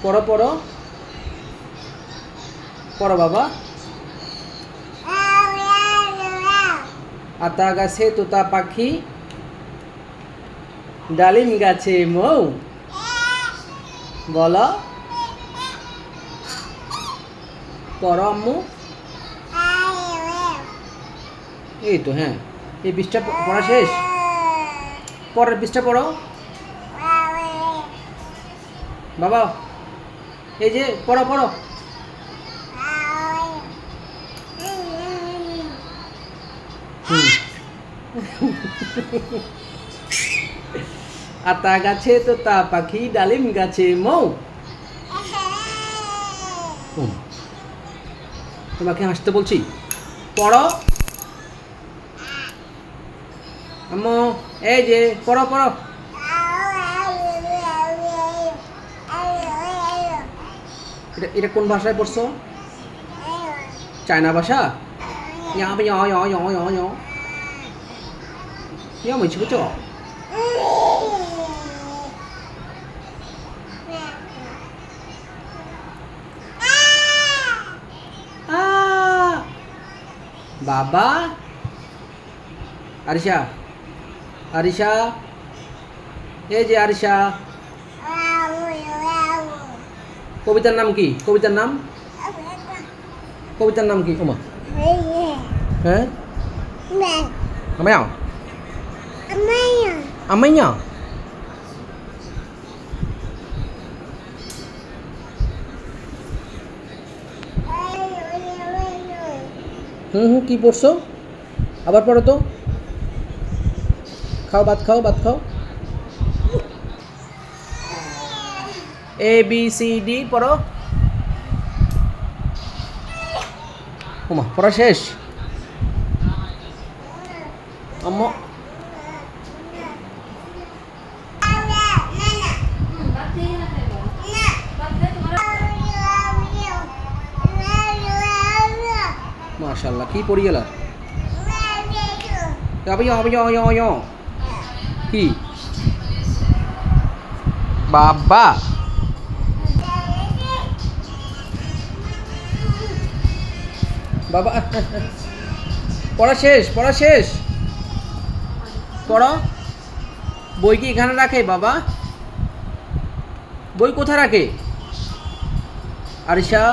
পড়ো পড়ো পড়ো বাবা। আতা গাছে তোতা পাখি, ডালিম গাছে মৌ। বলো পড়ো আম্মু। এই তো হ্যাঁ, এই পৃষ্ঠা পড়া শেষ, পরের পৃষ্ঠা পড়ো বাবা। এই যে পড়ো পড়ো। আতা গাছে তোতা পাখি, ডালিম গাছে মৌ। তোমাকে হাসতে বলছি, পড়ো আম্মু। এই যে পড়ো পড়ো। এটা কোন ভাষায় পড়ছো? চায়না ভাষা? বাবা আরিশা, আরিশা, এই যে আরিশা। কবিতার নাম কি? কবিতার নাম, কবিতার নাম কি? ওমা হ্যাঁ, আমায়া আমায়া। কি পড়ছো? আবার পড়ো তো। খাও, ভাত খাও, ভাত খাও। ABCD পড়ো। ওমা পড়া শেষ আম্মু। মাশাআল্লাহ, কি পড়ি গেলা? কি বাবা? বাবা পড়া শেষ, পড়া শেষ। পড়ো। বই কি এখানে রাখে বাবা? বই কোথায় রাখে আরিশা?